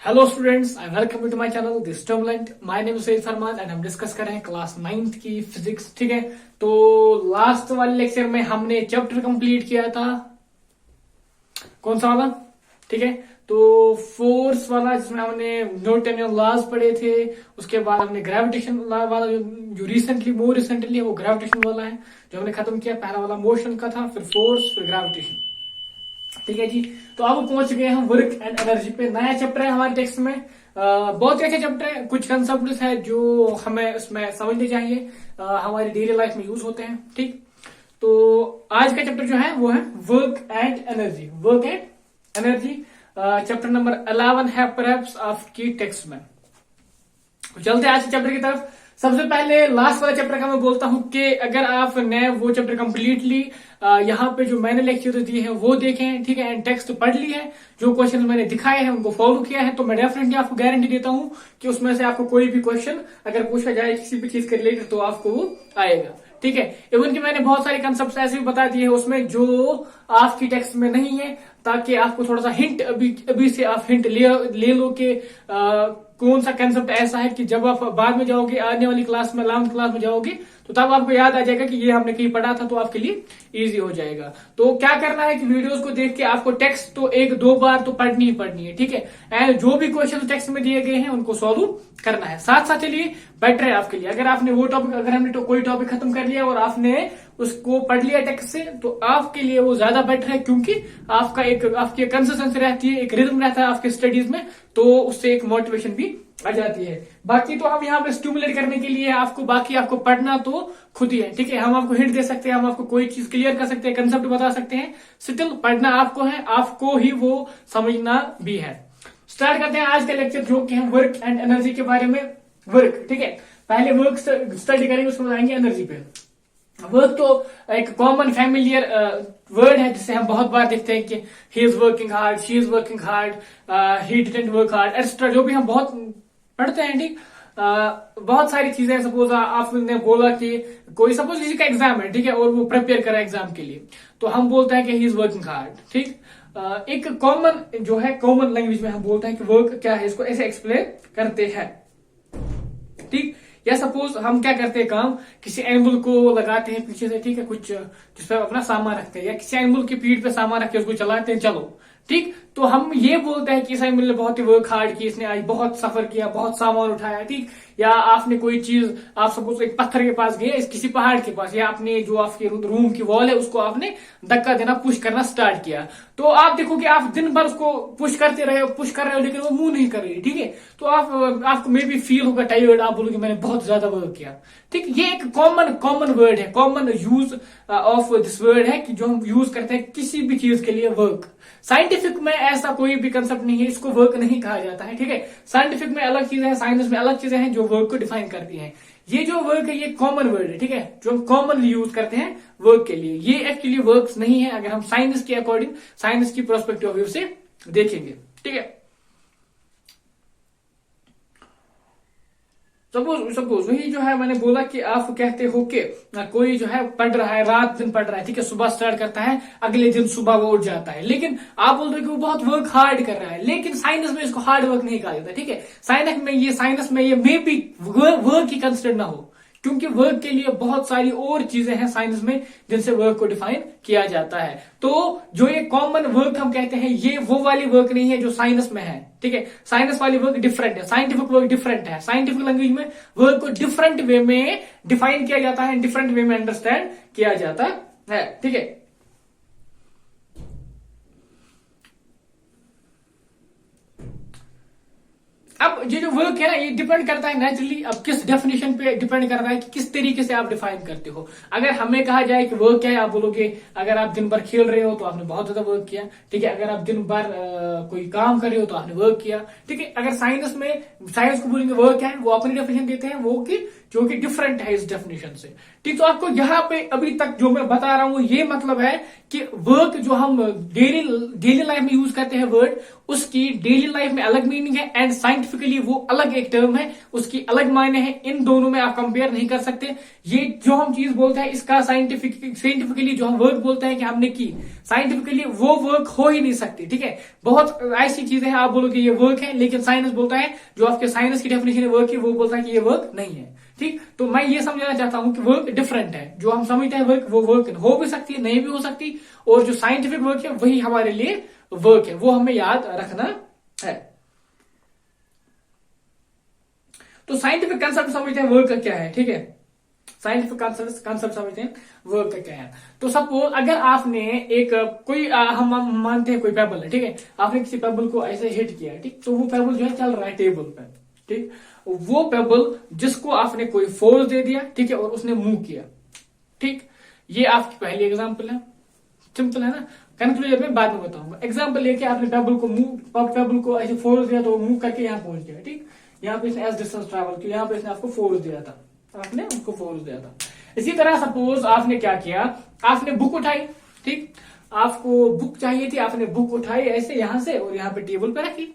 Hello students, I welcome you to my channel this turbulent. My name is Saeed Farman and हम discuss कर रहे हैं class 9th की physics. ठीक है, तो लास्ट वाले लेक्चर में हमने चैप्टर कंप्लीट किया था, कौन सा वाला? ठीक है, तो फोर्स वाला, जिसमें हमने न्यूटन लॉज पढ़े थे। उसके बाद हमने ग्रेविटेशन वाला जो रिसेंटली मोर रिसेंटली है वो ग्रेविटेशन वाला है जो हमने खत्म किया। पहला वाला मोशन का था, फिर फोर्स, फिर ग्रेविटेशन। ठीक है जी, तो अब पहुंच गए हम वर्क एंड एनर्जी पे। नया चैप्टर है हमारे टेक्स्ट में। बहुत ही अच्छा चैप्टर है। कुछ कंसेप्ट है जो हमें उसमें समझने चाहिए, हमारी डेली लाइफ में यूज होते हैं। ठीक, तो आज का चैप्टर जो है वो है work and energy. Work and energy chapter number 11 है परहैप्स आपकी टेक्स्ट में। चलते हैं आज के चैप्टर की तरफ। सबसे पहले लास्ट वाला चैप्टर का मैं बोलता हूं कि अगर आपने वो चैप्टर कंप्लीटली यहाँ पे जो मैंने लेक्चर दिए हैं वो देखें, ठीक है, एंड टेक्स्ट पढ़ ली है, जो क्वेश्चन मैंने दिखाए हैं उनको फॉलो किया है, तो मैं डेफिनेटली आपको गारंटी देता हूं कि उसमें से आपको कोई भी क्वेश्चन अगर पूछा जाए किसी भी चीज के रिलेटेड तो आपको वो आएगा। ठीक है, इवन कि मैंने बहुत सारे कंसेप्ट ऐसे भी बता दिए हैं उसमें जो आपकी टेक्स्ट में नहीं है, ताकि आपको थोड़ा सा हिंट अभी से आप हिंट ले लो कि कौन सा कंसेप्ट ऐसा है कि जब आप बाद में जाओगे, आने वाली क्लास में 11th क्लास में जाओगे, तो तब आपको याद आ जाएगा कि ये हमने कहीं पढ़ा था, तो आपके लिए इजी हो जाएगा। तो क्या करना है कि वीडियोस को देख के आपको टेक्स्ट तो एक दो बार तो पढ़नी ही पढ़नी है। ठीक है, एंड जो भी क्वेश्चन टेक्स्ट में दिए गए हैं उनको सॉल्व करना है। साथ साथ चलिए बेटर है आपके लिए, अगर आपने वो टॉपिक, अगर हमने तो कोई टॉपिक खत्म कर लिया और आपने उसको पढ़ लिया टेक्स्ट से, तो आपके लिए वो ज्यादा बेटर है, क्योंकि आपकी कंसिस्टेंसी रहती है, एक रिदम रहता है आपके स्टडीज में, तो उससे एक मोटिवेशन भी आ जाती है। बाकी तो हम यहाँ पे स्टिमुलेट करने के लिए आपको पढ़ना तो खुद ही है। ठीक है, हम आपको हिंट दे सकते हैं, हम आपको कोई चीज क्लियर कर सकते हैं, कंसेप्ट बता सकते हैं, स्टिल पढ़ना आपको है, आपको ही वो समझना भी है। स्टार्ट करते हैं आज का लेक्चर, जो कि है वर्क एंड एनर्जी के बारे में। वर्क, ठीक है, पहले वर्क स्टडी करेंगे, उसके बाद आएंगे एनर्जी पे। वर्क तो एक कॉमन फैमिलियर वर्ड है जिसे हम बहुत बार देखते हैं कि he is working hard, she is working hard, he didn't work hard, extra, जो भी हम बहुत पढ़ते हैं। ठीक, बहुत सारी चीजें। सपोज आपने बोला कि कोई, सपोज किसी का एग्जाम है, ठीक है, और वो प्रिपेयर करा एग्जाम के लिए, तो हम बोलते हैं कि ही इज वर्किंग हार्ड। ठीक, एक कॉमन जो है, कॉमन लैंग्वेज में हम बोलते हैं कि वर्क क्या है, इसको ऐसे एक्सप्लेन करते हैं। ठीक, या सपोज हम क्या करते हैं काम, किसी एनिमल को लगाते हैं पीछे से, ठीक है, कुछ जिसपे अपना सामान रखते हैं, या किसी एनिमल की पीठ पे सामान रख के उसको चलाते हैं, चलो। ठीक, तो हम ये बोलते हैं कि इस एनिमल ने बहुत ही वर्क हार्ड की, इसने आज बहुत सफर किया, बहुत सामान उठाया। ठीक, या आपने कोई चीज, आप सपोज एक पत्थर के पास गए, किसी पहाड़ के पास, या आपने जो आपके रूम की वॉल है उसको आपने धक्का देना, पुश करना स्टार्ट किया, तो आप देखो कि आप दिन भर उसको पुश कर रहे हो, लेकिन वो मूव नहीं कर रही। ठीक है, तो आपको मे बी फील होगा टायर्ड, आप बोलोगे मैंने बहुत ज्यादा वर्क किया। ठीक, ये एक कॉमन वर्ड है, common use of this word है कि जो हम यूज करते हैं किसी भी चीज के लिए, वर्क। साइंटिफिक में ऐसा कोई भी कंसेप्ट नहीं है, इसको वर्क नहीं कहा जाता है। ठीक है, साइंटिफिक में अलग चीजें हैं, साइंस में अलग चीजें हैं जो वर्क को डिफाइन करती हैं। ये जो वर्क है ये कॉमन वर्ड है, ठीक है, जो हम कॉमनली यूज करते हैं वर्क के लिए। ये एक्चुअली वर्क्स नहीं है अगर हम साइंस के अकॉर्डिंग, साइंस की पर्सपेक्टिव ऑफ व्यू से देखेंगे। ठीक है, सपोज वही जो है मैंने बोला कि आप कहते हो कि कोई जो है पढ़ रहा है, रात दिन पढ़ रहा है, ठीक है, सुबह स्टार्ट करता है, अगले दिन सुबह वो उठ जाता है, लेकिन आप बोल रहे हो कि वो बहुत वर्क हार्ड कर रहा है, लेकिन साइंस में इसको हार्ड वर्क नहीं कहा जाता। ठीक है, साइंस में ये may be work he consider ना हो, क्योंकि वर्क के लिए बहुत सारी और चीजें हैं साइंस में जिनसे वर्क को डिफाइन किया जाता है। तो जो ये कॉमन वर्क हम कहते हैं, ये वो वाली वर्क नहीं है जो साइंस में है। ठीक है, साइंस वाली वर्क डिफरेंट है, साइंटिफिक वर्क डिफरेंट है। साइंटिफिक लैंग्वेज में वर्क को डिफरेंट वे में डिफाइन किया जाता है, डिफरेंट वे में अंडरस्टैंड किया जाता है। ठीक है, अब ये जो वर्क है ना, ये डिपेंड करता है नेचुरली, अब किस डेफिनेशन पे डिपेंड कर रहा है कि किस तरीके से आप डिफाइन करते हो। अगर हमें कहा जाए कि वर्क क्या है, आप बोलोगे अगर आप दिन भर खेल रहे हो तो आपने बहुत ज्यादा वर्क किया। ठीक है, अगर आप दिन भर कोई काम कर रहे हो तो आपने वर्क किया। ठीक है, अगर साइंस को बोलेंगे वर्क क्या है, वो अपनी डेफिनेशन देते हैं, वो कि जो कि डिफरेंट है इस डेफिनेशन से। ठीक, तो आपको यहाँ पे अभी तक जो मैं बता रहा हूं ये मतलब है कि वर्क जो हम डेली लाइफ में यूज करते हैं वर्ड, उसकी डेली लाइफ में अलग मीनिंग है एंड साइंटिफिकली वो अलग एक टर्म है, उसकी अलग मायने हैं। इन दोनों में आप कंपेयर नहीं कर सकते। ये जो हम चीज बोलते हैं इसका साइंटिफिकली जो हम वर्क बोलते हैं कि हमने की, साइंटिफिकली वो वर्क हो ही नहीं सकती। ठीक है, बहुत ऐसी चीजें हैं आप बोलोगे ये वर्क है, लेकिन साइंस बोलता है, जो आपके साइंस की डेफिनेशन है वर्क की, वो बोलता है कि ये वर्क नहीं है। ठीक, तो मैं ये समझाना चाहता हूं कि वर्क डिफरेंट है। जो हम समझते हैं वर्क, वो वर्क हो भी सकती है, नहीं भी हो सकती, और जो साइंटिफिक वर्क है वही हमारे लिए वर्क है, वो हमें याद रखना है। तो साइंटिफिक कंसेप्ट समझते हैं वर्क का क्या है। ठीक है, साइंटिफिक कंसेप्ट समझते हैं वर्क का क्या है। तो सपोज अगर आपने एक कोई हम मानते हैं कोई पेबल है, ठीक है, आपने किसी पेबल को ऐसे हिट किया, ठीक, तो वो पेबल जो है चल रहा है टेबल पे। ठीक, वो पेबल जिसको आपने कोई फोर्स दे दिया, ठीक है, और उसने मूव किया। ठीक, ये आपकी पहली एग्जांपल है, सिंपल है ना। कंक्लूजन में बाद में बताऊंगा। एग्जांपल लेके आपने पेबल को ऐसे फोर्स दिया तो वो मूव करके यहाँ पहुंच गया। ठीक, यहाँ पे इसने एज डिस्टेंस ट्रैवल किया, यहाँ पे इसने आपको फोर्स दिया था, आपने उसको फोर्स दिया था। इसी तरह सपोज आपने क्या किया, आपने बुक उठाई, ठीक, आपको बुक चाहिए थी, आपने बुक उठाई ऐसे यहां से और यहाँ पे टेबल पे रखी।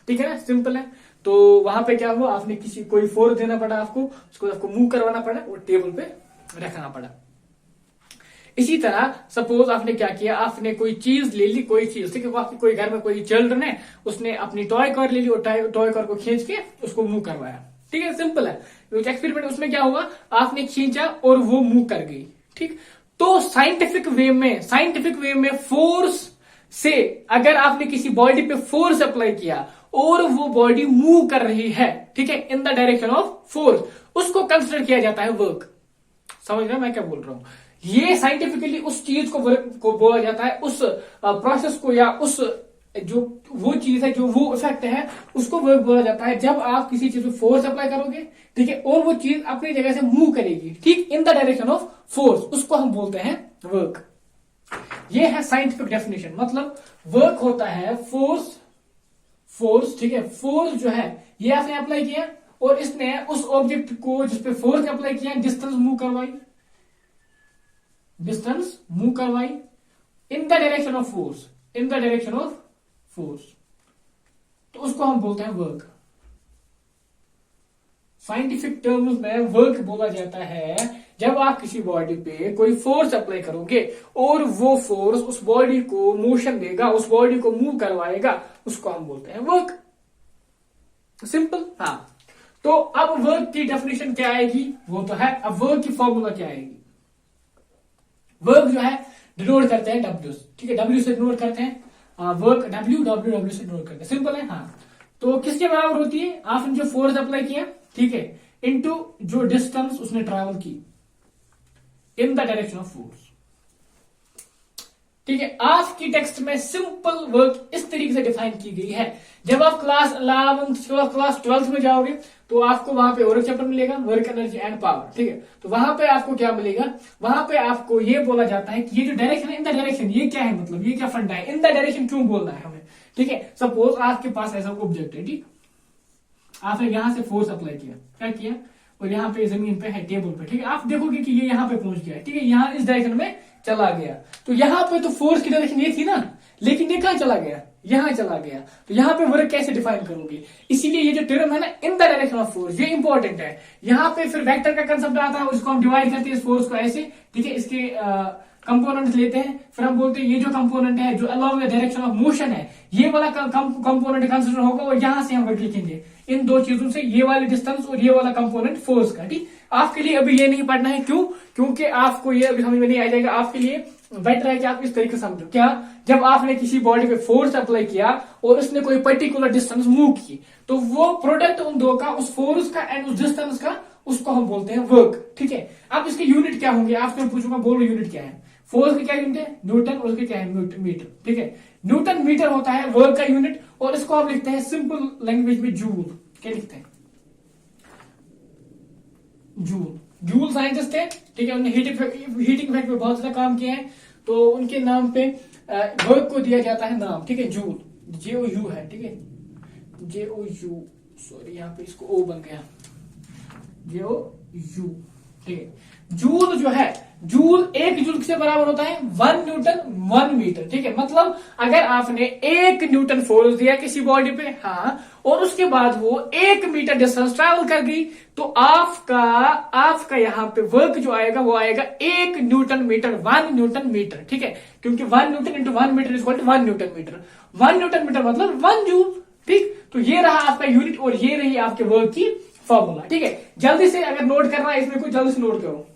ठीक है ना, सिंपल है। तो वहां पे क्या हुआ, आपने किसी कोई फोर्स देना पड़ा आपको, उसको आपको मूव करवाना पड़ा और टेबल पे रखना पड़ा। इसी तरह सपोज आपने क्या किया, आपने कोई चीज ले ली, कोई चीज, ठीक है, आपके कोई घर में कोई चिल्ड्रन है, उसने अपनी टॉय कार ले ली और टॉय कार को खींच के उसको मूव करवाया। ठीक है, सिंपल है। एक्सपेरिमेंट उसमें क्या हुआ, आपने खींचा और वो मूव कर गई। ठीक, तो साइंटिफिक वे में फोर्स से अगर आपने किसी बॉडी पे फोर्स अप्लाई किया और वो बॉडी मूव कर रही है, ठीक है, in the direction of force, उसको कंसिडर किया जाता है वर्क। समझ रहे हो मैं क्या बोल रहा हूं? ये साइंटिफिकली उस चीज को वर्क को बोला जाता है, उस प्रोसेस को या उस जो वो चीज है, जो वो इफेक्ट है, उसको वर्क बोला जाता है। जब आप किसी चीज पे फोर्स अप्लाई करोगे, ठीक है, और वो चीज अपनी जगह से मूव करेगी, ठीक, in the direction of force, उसको हम बोलते हैं वर्क। ये है साइंटिफिक डेफिनेशन। मतलब वर्क होता है फोर्स, ठीक है, फोर्स जो है ये आपने अप्लाई किया और इसने उस ऑब्जेक्ट को जिसपे फोर्स अप्लाई किया डिस्टेंस मूव करवाई in the direction of force, तो उसको हम बोलते हैं वर्क। साइंटिफिक टर्म्स में वर्क बोला जाता है जब आप किसी बॉडी पे कोई फोर्स अप्लाई करोगे और वो फोर्स उस बॉडी को मोशन देगा, उस बॉडी को मूव करवाएगा, उसको हम बोलते हैं वर्क। सिंपल। हाँ, तो अब वर्क की डेफिनेशन क्या आएगी, वो तो है। अब वर्क की फॉर्मूला क्या आएगी? वर्क जो है डिनोट करते हैं डब्ल्यू, ठीक है, डब्ल्यू से डिनोट करते हैं वर्क, डब्ल्यू से डिनोट करते हैं। सिंपल है। हाँ, तो किसके बराबर होती है, आपने जो फोर्स अप्लाई किया, ठीक है, इनटू जो डिस्टेंस उसने ट्रैवल की in the direction of force. ठीक है, आज की टेक्स्ट में सिंपल वर्क इस तरीके से डिफाइन की गई है। जब आप क्लास 11 क्लास 12 में जाओगे तो आपको वहां पे और एक चैप्टर मिलेगा, वर्क एनर्जी एंड पावर। ठीक है, तो वहां पे आपको क्या मिलेगा, वहां पे आपको ये बोला जाता है कि ये जो डायरेक्शन है, इन द डायरेक्शन, ये क्या है, मतलब ये क्या फंडा है, इन द डायरेक्शन क्यों बोलना है हमें। ठीक है, सपोज आपके पास ऐसा ऑब्जेक्ट है, ठीक, आपने यहां से फोर्स अप्लाई किया, क्या किया, और यहाँ पे जमीन पे है टेबल पे, ठीक है, आप देखोगे कि ये यहाँ पे पहुंच गया, ठीक है, यहाँ इस डायरेक्शन में चला गया, तो यहाँ पे तो फोर्स की डायरेक्शन ये थी ना, लेकिन ये कहाँ चला गया, यहाँ चला गया, तो यहाँ पे वर्क कैसे डिफाइन करोगे। इसीलिए ये जो टर्म है ना, in the direction of force, ये इंपॉर्टेंट है। यहाँ पे फिर वेक्टर का कंसेप्ट आता है, उसको हम डिवाइड करते हैं इस फोर्स को ऐसे, ठीक है, इसके कंपोनेंट लेते हैं, फिर हम बोलते हैं ये जो कंपोनेंट है जो along the direction of motion है, ये वाला कंपोनेंट कंसिडर होगा और यहां से हम वर्क लिखेंगे इन दो चीजों से, ये वाले डिस्टेंस और ये वाला कंपोनेंट फोर्स का। ठीक, आपके लिए अभी ये नहीं पढ़ना है, क्यों, क्योंकि आपको ये अभी समझ में नहीं आ जाएगा। आपके लिए बेटर है कि आप इस तरीके से समझो। क्या, जब आपने किसी बॉडी पे फोर्स अप्लाई किया और उसने कोई पर्टिकुलर डिस्टेंस मूव की, तो वो प्रोडक्ट उन दो का, उस फोर्स का एंड उस डिस्टेंस का, उसको हम बोलते हैं वर्क। ठीक है, अब इसके यूनिट क्या होंगे, आपसे पूछूंगा, बोलो यूनिट क्या है। फोर्स का क्या यूनिट है, न्यूटन, और उसके क्या है, मीटर। ठीक है, न्यूटन मीटर होता है वर्क का यूनिट, और इसको हम लिखते हैं सिंपल लैंग्वेज में जूल। क्या लिखते हैं, जूल साइंटिस्ट थे, ठीक है, उन्होंने हीटिंग इफेक्ट पे बहुत ज्यादा काम किया है, तो उनके नाम पे वर्क को दिया जाता है नाम, ठीक है, जूल, JOU है, ठीक है, JOU, सॉरी यहाँ पे इसको O बन गया, JOU, ठीक है। जूल जो है, जूल, एक जूल किससे बराबर होता है? 1 न्यूटन 1 मीटर। ठीक है, मतलब अगर आपने 1 न्यूटन फोर्स दिया किसी बॉडी पे, हाँ, और उसके बाद वो 1 मीटर डिस्टेंस ट्रैवल कर गई, तो आपका यहाँ पे वर्क जो आएगा वो आएगा 1 न्यूटन मीटर 1 न्यूटन मीटर। ठीक है, क्योंकि 1 newton into 1 metre is equal to 1 newton metre. 1 newton metre मतलब 1 जूल। ठीक, तो ये रहा आपका यूनिट और ये रही आपके वर्क की फॉर्मूला। ठीक है, जल्दी से अगर नोट करना है इसमें कुछ, जल्दी से नोट करो।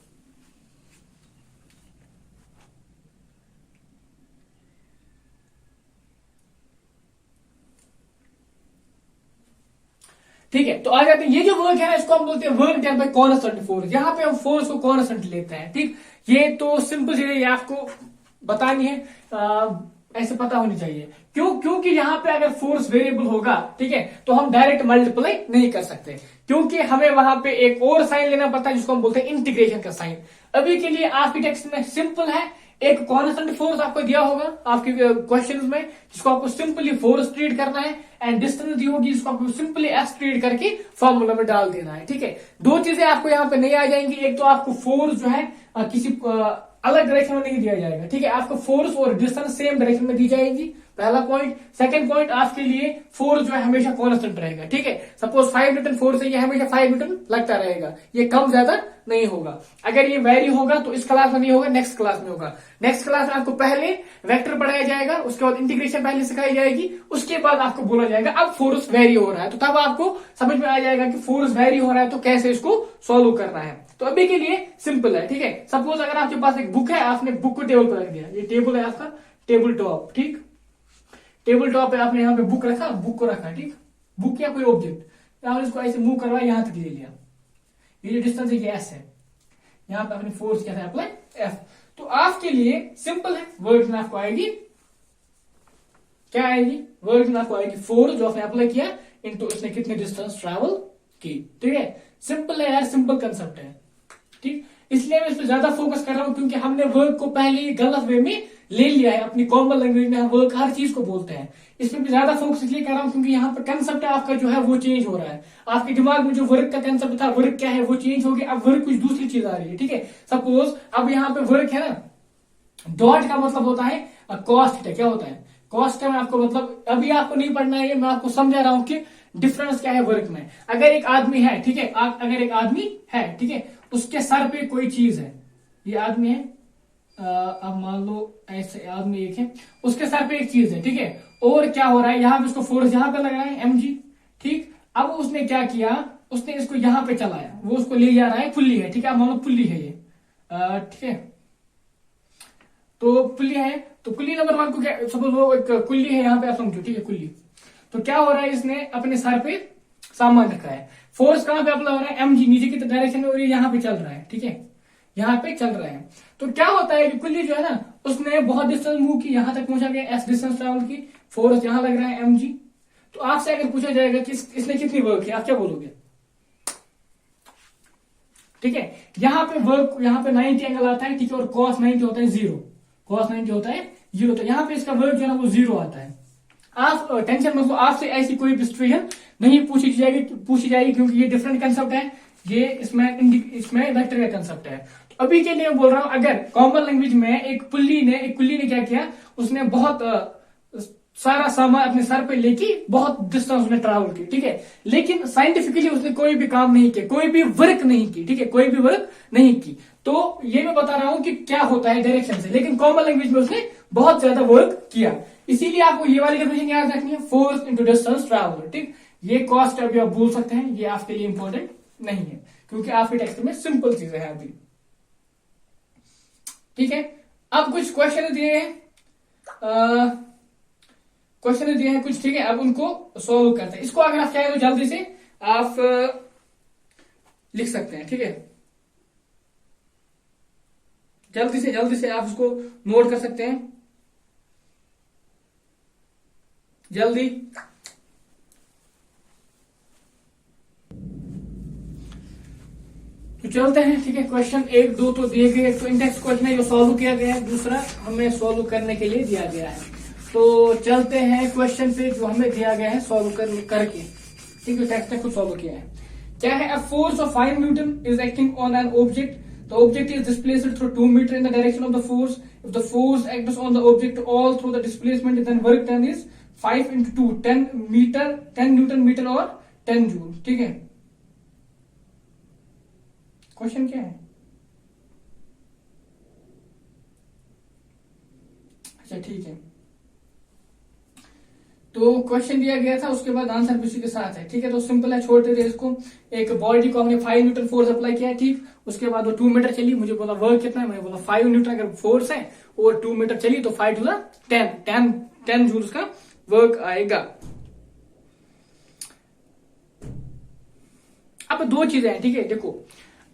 ठीक है, तो आ जाते हैं, ये जो वर्क है ना इसको हम बोलते हैं work done bye constant force. यहां पे हम फोर्स को कांस्टेंट लेते हैं। ठीक, ये तो सिंपल चीज है, ये आपको बतानी है, ऐसे पता होनी चाहिए। क्योंकि यहाँ पे अगर फोर्स वेरिएबल होगा, ठीक है, तो हम डायरेक्ट मल्टीप्लाई नहीं कर सकते, क्योंकि हमें वहां पे एक और साइन लेना पड़ता है जिसको हम बोलते हैं इंटीग्रेशन का साइन। अभी के लिए आपकी टेक्स्ट में सिंपल है, एक कांस्टेंट फोर्स आपको दिया होगा आपके क्वेश्चंस में, जिसको आपको सिंपली फोर्स ट्रीट करना है, एंड डिस्टेंस दी होगी जिसको आपको सिंपली एस ट्रीट करके फॉर्मूला में डाल देना है। ठीक है, दो चीजें आपको यहाँ पे नहीं आ जाएंगी। एक तो आपको फोर्स जो है किसी अलग डायरेक्शन में नहीं दिया जाएगा। ठीक है, आपको फोर्स और डिस्टेंस सेम डायरेक्शन में दी जाएगी, पहला पॉइंट। सेकंड पॉइंट, आपके लिए फोर्स जो है हमेशा कांस्टेंट रहेगा। ठीक है, सपोज 5 न्यूटन फोर्स है, ये हमेशा 5 न्यूटन लगता रहेगा, ये कम ज्यादा नहीं होगा। अगर ये वेरी होगा तो इस क्लास में नहीं होगा, नेक्स्ट क्लास में होगा। नेक्स्ट क्लास में आपको पहले वेक्टर पढ़ाया जाएगा, उसके बाद इंटीग्रेशन पहले सिखाई जाएगी, उसके बाद आपको बोला जाएगा अब फोर्स वेरी हो रहा है, तो तब आपको समझ में आ जाएगा कि फोर्स वेरी हो रहा है तो कैसे इसको सॉल्व करना है। तो अभी के लिए सिंपल है। ठीक है, सपोज अगर आपके पास एक बुक है, आपने बुक को टेबल पर रख दिया, ये टेबल है आपका टेबल टॉप। ठीक, टेबल टॉप पे आपने यहाँ पे बुक रखा, बुक को रखा, ठीक, बुक या कोई ऑब्जेक्ट, आपने इसको ऐसे मूव करवाया, यहां तक ले लिया, ये जो डिस्टेंस है ये एस है, यहां पे आपने फोर्स किया था अप्लाई एफ। तो आपके लिए सिंपल है, वर्क में आपको आएगी, क्या आएगी? वर्क में आपको आएगी फोर्स जो आपने अप्लाई किया इनटू इसने कितने डिस्टेंस ट्रैवल की। ठीक है, सिंपल है यार, सिंपल कंसेप्ट है। ठीक, इसलिए मैं इस पर ज्यादा फोकस कर रहा हूं क्योंकि हमने वर्क को पहले ही गलत वे में ले लिया है। अपनी कॉमन लैंग्वेज में हम वर्क हर चीज को बोलते हैं, इसमें भी ज्यादा फोकस इसलिए कर रहा हूं क्योंकि यहाँ पर कंसेप्ट आपका जो है वो चेंज हो रहा है। आपके दिमाग में जो वर्क का कंसेप्ट था, वर्क क्या है, वो चेंज हो गया, अब वर्क कुछ दूसरी चीज आ रही है। ठीक है, सपोज अब यहाँ पे वर्क है ना, डॉट का मतलब होता है कॉस्ट। क्या होता है कॉस्ट? में आपको मतलब अभी आपको नहीं पढ़ना है, मैं आपको समझा रहा हूं कि डिफरेंस क्या है वर्क में। अगर एक आदमी है, ठीक है, अगर एक आदमी है, ठीक है, उसके सर पे कोई चीज है, ये आदमी है, अब मान लो ऐसे आदमी एक है, उसके सर पे एक चीज है, ठीक है, और क्या हो रहा है, यहाँ पे उसको फोर्स यहाँ पे लग रहा है mg। ठीक, अब उसने क्या किया, उसने इसको यहाँ पे चलाया, वो उसको ले जा रहा है, पुल्ली है, ठीक है, अब मान लो पुल्ली है ये, ठीक है, तो पुल्ली है, तो कुल्ली नंबर 1 को क्या, सपोज वो एक कुल्ली है यहाँ पे, आप समझो, ठीक है, कुल्ली। तो क्या हो रहा है, इसने अपने सर पे सामान रखा है, फोर्स कहां पे अप्लाई हो रहा है, mg, नीचे की डायरेक्शन में, और ये यहाँ पे चल रहा है, ठीक है, यहाँ पे चल रहा है। तो क्या होता है कि कुल्ली जो है ना, उसने बहुत डिस्टेंस मूव की, यहां तक पहुंचा गया, एस डिस्टेंस ट्रैवल की, फोर्स यहां लग रहा है mg। तो आपसे अगर पूछा जाएगा कि इसने कितनी वर्क की, आप क्या बोलोगे? ठीक है, यहाँ पे वर्क, यहाँ पे 90 एंगल आता है, ठीक है, और cos 90 होता है 0, cos 90 होता है 0, तो यहाँ पे इसका वर्क जो है ना वो 0 आता है। आप टेंशन मत लो, आपसे ऐसी कोई भी सिचुएशन नहीं पूछी जाएगी क्योंकि ये डिफरेंट कंसेप्ट है, ये इसमें वेक्टर का कंसेप्ट है। तो अभी के लिए मैं बोल रहा हूं, अगर कॉमन लैंग्वेज में एक कुल्ली ने क्या किया, उसने बहुत सारा सामान अपने सर पे लेके बहुत डिस्टेंस उसने ट्रैवल की, ठीक है, लेकिन साइंटिफिकली उसने कोई भी काम नहीं किया, कोई भी वर्क नहीं की, ठीक है, कोई भी वर्क नहीं की। तो ये मैं बता रहा हूं कि क्या होता है डायरेक्शन से, लेकिन कॉमन लैंग्वेज में उसने बहुत ज्यादा वर्क किया। इसीलिए आपको ये वाली डेफिनेशन याद रखनी है, फोर्स इंटू डिस्टेंस ट्रैवल। ठीक, ये कॉस्ट अभी आप भूल सकते हैं, ये आपके लिए इंपॉर्टेंट नहीं है क्योंकि आपके टेक्स्ट में सिंपल चीजें हैं अभी। ठीक है, अब कुछ क्वेश्चन दिए हैं, कुछ, ठीक है, अब उनको सॉल्व करते हैं। इसको अगर आप चाहें तो जल्दी से आप लिख सकते हैं, ठीक है, जल्दी से आप इसको नोट कर सकते हैं, जल्दी। तो चलते हैं, ठीक है, क्वेश्चन 1, 2 तो दिए गए, तो इंडेक्स क्वेश्चन है जो सॉल्व किया गया है, दूसरा हमें सॉल्व करने के लिए दिया गया है। तो चलते हैं क्वेश्चन पे जो हमें दिया गया है सॉल्व करके, ठीक है, टेक्स्ट ने खुद सॉल्व किया है। क्या है, a force of 5 Newton is acting on an object. The object is displaced through 2 meter in the direction of the force. If the force acts on the object all through the displacement, then work done is 5 into 2, 10 meter, 10 Newton meter और 10 joule. ठीक है, question क्या है? अच्छा ठीक है, तो question दिया गया था, उसके बाद आंसर भी उसी के साथ है. ठीक है, तो सिंपल है, छोड़ देते इसको. एक बॉडी को हमने 5 न्यूटन फोर्स अप्लाई किया है, ठीक. उसके बाद वो 2 मीटर चली, मुझे बोला वर्क कितना है, मैंने बोला 5 न्यूटन अगर फोर्स है और 2 मीटर चली तो 5 टू 10 जूल का वर्क आएगा. अब दो चीजें हैं, ठीक है. देखो,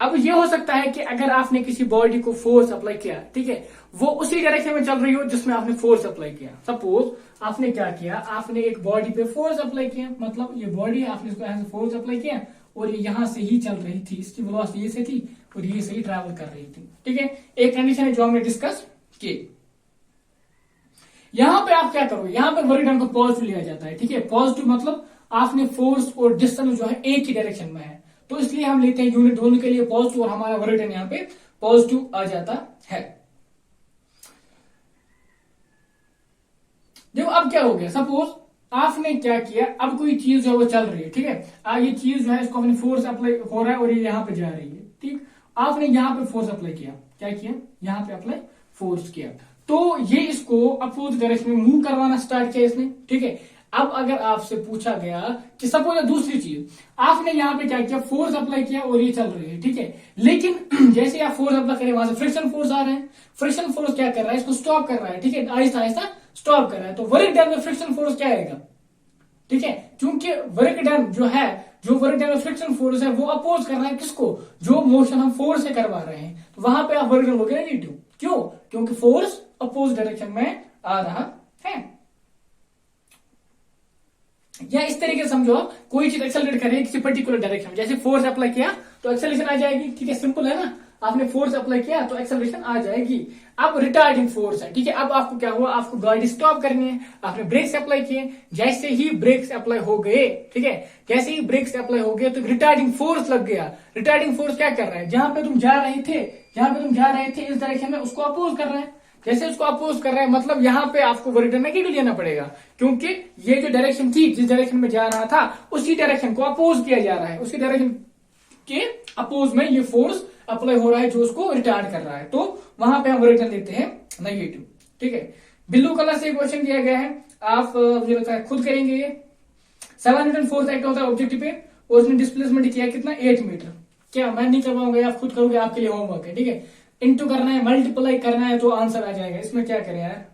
अब ये हो सकता है कि अगर आपने किसी बॉडी को फोर्स अप्लाई किया, ठीक है, वो उसी डायरेक्शन में चल रही हो जिसमें आपने फोर्स अप्लाई किया. सपोज आपने क्या किया, आपने एक बॉडी पे फोर्स अप्लाई किया, मतलब ये बॉडी है, आपने इसको यहां से फोर्स अप्लाई किया और ये यहां से ही चल रही थी, इसकी वेलोसिटी ये से थी और ये से ही ट्रैवल कर रही थी. ठीक है, एक कंडीशन है जो हमने डिस्कस की. यहां पे आप क्या करोगे, यहां पे वर्क डन को पॉजिटिव लिया जाता है. ठीक है, पॉजिटिव मतलब आपने फोर्स और डिस्टेंस जो है एक ही डायरेक्शन में है, तो इसलिए हम लेते हैं यूनिट दोनों के लिए पॉजिटिव और हमारा वर्क डन यहां पे पॉजिटिव आ जाता है. देखो अब क्या हो गया, सपोज आपने क्या किया, अब कोई चीज जो है वो चल रही है. ठीक है, ये चीज जो है इसको हमने फोर्स अप्लाई हो रहा है और ये यहाँ पे जा रही है. ठीक, आपने यहाँ पे फोर्स अप्लाई किया, क्या किया, यहाँ पे अप्लाई फोर्स किया, तो ये इसको अपोजिट डायरेक्शन में मूव करवाना स्टार्ट किया इसने. ठीक है, अब अगर आपसे पूछा गया कि सपोज दूसरी चीज, आपने यहाँ पे क्या किया, फोर्स अप्लाई किया और ये चल रही है. ठीक है, लेकिन जैसे आप फोर्स अप्लाई करें वहां से फ्रिक्शन फोर्स आ रहे हैं, फ्रिक्शन फोर्स क्या कर रहा है, इसको स्टॉप कर रहा है. ठीक है, आहिस्ता आहिस्ता स्टॉप कर रहा है, तो वर्क डन में फ्रिक्शन फोर्स क्या आएगा. ठीक है, क्योंकि वर्क डन जो है, जो वर्क डन में फ्रिक्शन फोर्स है वो अपोज कर रहा है किसको, जो मोशन हम फोर्स से करवा रहे हैं, तो वहां पे आप वर्क डन लोगे नेगेटिव. क्यों, क्योंकि फोर्स अपोज डायरेक्शन में आ रहा है. या इस तरीके से समझो, कोई चीज एक्सेलरेट कर रही है किसी पर्टिकुलर डायरेक्शन में, जैसे फोर्स अप्लाई किया तो एक्सेलरेशन आ जाएगी. ठीक है, सिंपल है ना, आपने फोर्स अप्लाई किया तो एक्सेलरेशन आ जाएगी. अब रिटार्डिंग फोर्स है. ठीक है, अब आपको क्या हुआ, आपको गाड़ी स्टॉप करनी है, आपने ब्रेक्स अप्लाई किए, जैसे ही ब्रेक्स अप्लाई हो गए, ठीक है, जैसे ही ब्रेक्स अप्लाई हो गए तो रिटार्डिंग फोर्स लग गया. रिटार्डिंग फोर्स क्या कर रहा है, जहां पे तुम जा रहे थे, इस डायरेक्शन में उसको अपोज कर रहा है. जैसे उसको अपोज कर रहा है मतलब यहाँ पे आपको वर्क डन नेगेटिव लेना पड़ेगा, क्योंकि ये जो डायरेक्शन थी, जिस डायरेक्शन में जा रहा था उसी डायरेक्शन को अपोज किया जा रहा है, उसी डायरेक्शन के अपोज में ये फोर्स अप्लाई हो रहा है जो उसको रिटार्ड कर रहा है, तो वहां पे हम वर्क डन लेते हैं नेगेटिव. ठीक है, ब्लू कलर से क्वेश्चन दिया गया है, आप मुझे लगता है खुद करेंगे. ये 7 न्यूटन फोर्स एक्ट होता है ऑब्जेक्ट पे और उसने डिस्प्लेसमेंट किया कितना, 8 मीटर. क्या मैं नहीं करवाऊंगा, आप खुद करोगे, आपके लिए होमवर्क है. ठीक है, इंटू करना है, मल्टीप्लाई करना है तो आंसर आ जाएगा. इसमें क्या करें यार.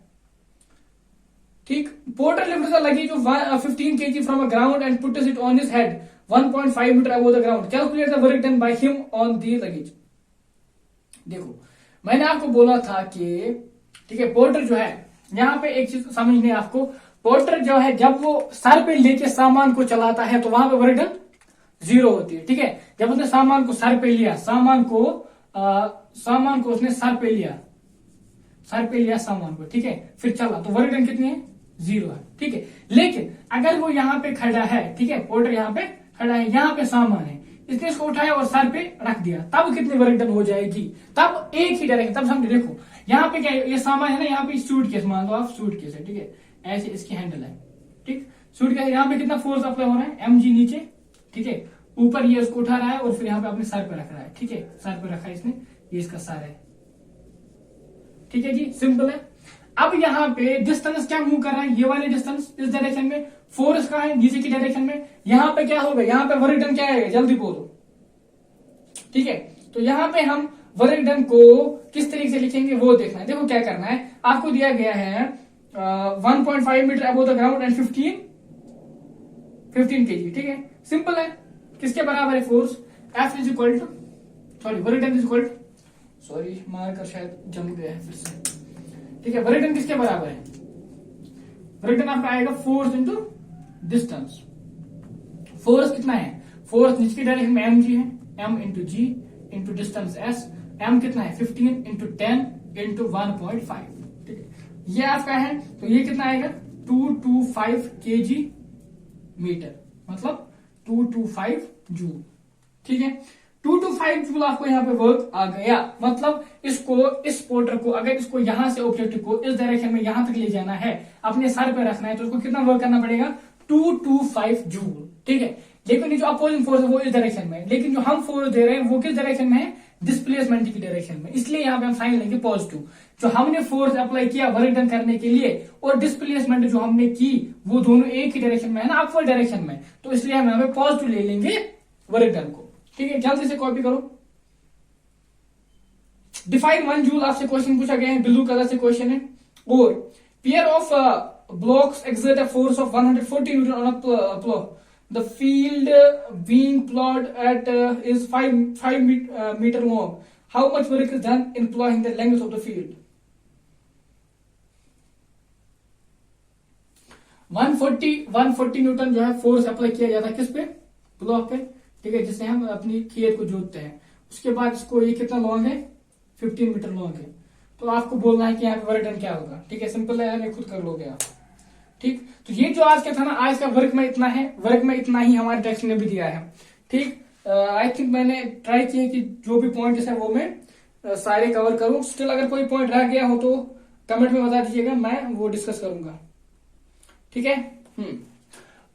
ठीक, porter lift the luggage of 15 kg from a ground and puts it on his head 1.5 metre above the ground. Calculate the work done by him on the luggage. देखो, मैंने आपको बोला था कि ठीक है, पोर्टर जो है, यहाँ पे एक चीज समझनी है आपको, पोर्टर जो है जब वो सर पे लेके सामान को चलाता है तो वहां पे वर्क डन 0 होती है. ठीक है, जब उसने सामान को सर पे लिया, सामान को उसने सर पे लिया सामान को, ठीक है, फिर चला तो वर्क डन कितनी है, 0 है. ठीक है, लेकिन अगर वो यहाँ पे खड़ा है, ठीक है, पोर्टर यहाँ पे खड़ा है, यहाँ पे सामान है, इसने इसको उठाया और सर पे रख दिया, तब कितनी वर्क डन हो जाएगी, तब एक ही डायरेक्शन. तब समझो, देखो यहाँ पे क्या है, ये सामान है ना, यहाँ पे सूटकेस मान लो आप, सूटकेस है. ठीक है, ऐसे इसकी हैंडल है. ठीक, सूटकेस, यहाँ पे कितना फोर्स अप्लाई हो रहा है, mg नीचे. ठीक है, ऊपर ये उसको उठा रहा है और फिर यहाँ पे अपने सर पे रख रहा है. ठीक है, सर पे रखा है इसने, ये इसका सर है. ठीक है जी, सिंपल है. अब यहाँ पे डिस्टेंस क्या मूव कर रहा है, ये वाले डिस्टेंस इस डायरेक्शन में, फोर्स का है नीचे की डायरेक्शन में. यहाँ पे क्या होगा, यहाँ पे वर्क डन क्या आएगा, जल्दी बोलो. ठीक है, तो यहाँ पे हम वर्क डन को किस तरीके से लिखेंगे वो देखना है. देखो क्या करना है, आपको दिया गया है 1.5 metre above the ground and 15 kg. ठीक है, सिंपल है. किसके बराबर है force, F is equal to, sorry work done is equal to, sorry marker शायद जम गया है फिर से. ठीक है, वर्क डन किसके बराबर है, वर्क डन आपका आएगा फोर्स इंटू डिस्टेंस. फोर्स कितना है, फोर्स नीचे की डायरेक्शन में mg है, m इंटू जी इंटू डिस्टेंस s. m कितना है, 15 इंटू 10 इंटू 1.5. ठीक है, ये आपका है, तो ये कितना आएगा, 225 kg मीटर, मतलब 225 जूल. ठीक है। 2 to 5 जूल आपको यहाँ पे वर्क आ गया। मतलब इसको, इस पोर्टर को अगर इसको यहां से ऑब्जेक्ट को इस डायरेक्शन में यहां तक ले जाना है, अपने सर पे रखना है, तो उसको कितना वर्क करना पड़ेगा? 2 to 5 जूल, ठीक है। लेकिन ये जो अपोजिंग फोर्स है वो इस डायरेक्शन में है, लेकिन जो हम फोर्स दे रहे हैं वो किस डायरेक्शन में है? डिस्प्लेसमेंट की डायरेक्शन में। इसलिए यहाँ पे हम साइन लेंगे पॉजिटिव। जो हमने फोर्स अप्लाई किया वर्क डन करने के लिए और डिस्प्लेसमेंट जो हमने की वो दोनों एक ही डायरेक्शन में है ना, अपवर्ड डायरेक्शन में, तो इसलिए हम यहाँ पे पॉजिटिव ले लेंगे वर्क डन को, ठीक है। जल्दी से कॉपी करो। डिफाइन 1 जूल आपसे क्वेश्चन पूछा गया है, ब्लू कलर से क्वेश्चन है। और pair of blocks exert a force of 140 Newton on a block, the field being plowed at is 5 meter long. How much work is done in plowing the length of the field? 140 Newton जो है force apply किया जाता है किस पे? Block पे, ठीक है, जिससे हम अपनी खेत को जोतते हैं। उसके बाद इसको ये कितना लॉन्ग है? 15 मीटर लॉन्ग है। तो आपको बोलना है कि यहाँ पे वर्क डन क्या होगा, ठीक है। सिंपल है, नहीं खुद कर लोगे आप, ठीक। तो ये जो आज का था ना, आज का वर्क में इतना है, वर्क में इतना ही हमारे टेक्स्ट ने भी दिया है, ठीक। आई थिंक मैंने ट्राई किया कि जो भी पॉइंट है वो मैं सारे कवर करूं। स्टिल अगर कोई पॉइंट रह गया हो तो कमेंट में बता दीजिएगा, मैं वो डिस्कस करूंगा, ठीक है।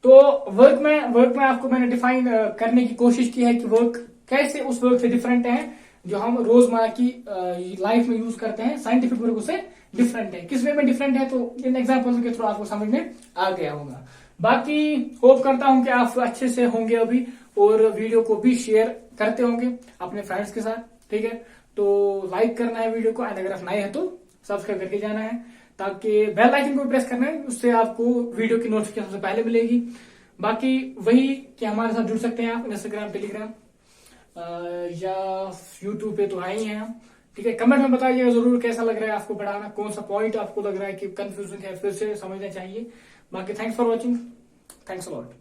तो वर्क में आपको मैंने डिफाइन करने की कोशिश की है कि वर्क कैसे उस वर्क से डिफरेंट है जो हम रोजमर्रा की लाइफ में यूज करते हैं, साइंटिफिक वर्क से डिफरेंट है। किस वे में डिफरेंट है, तो इन एग्जांपल्स के थ्रू आपको समझ में आ गया होगा। बाकी होप करता हूं कि आप अच्छे से होंगे अभी और वीडियो को भी शेयर करते होंगे अपने फ्रेंड्स के साथ, ठीक है। तो लाइक करना है वीडियो को, एंड अगर आप नए हैं तो सब्सक्राइब करके जाना है, ताकि बेल आइकन को प्रेस करना है, उससे आपको वीडियो की नोटिफिकेशन सबसे पहले मिलेगी। बाकी वही कि हमारे साथ जुड़ सकते हैं आप इंस्टाग्राम, टेलीग्राम या यूट्यूब पे तो आए ही हैं हम, ठीक है। कमेंट में बताइएगा जरूर कैसा लग रहा है आपको पढ़ाना, कौन सा पॉइंट आपको लग रहा है कि कंफ्यूजन है, फिर से समझना चाहिए। बाकी thanks for watching, thanks a lot.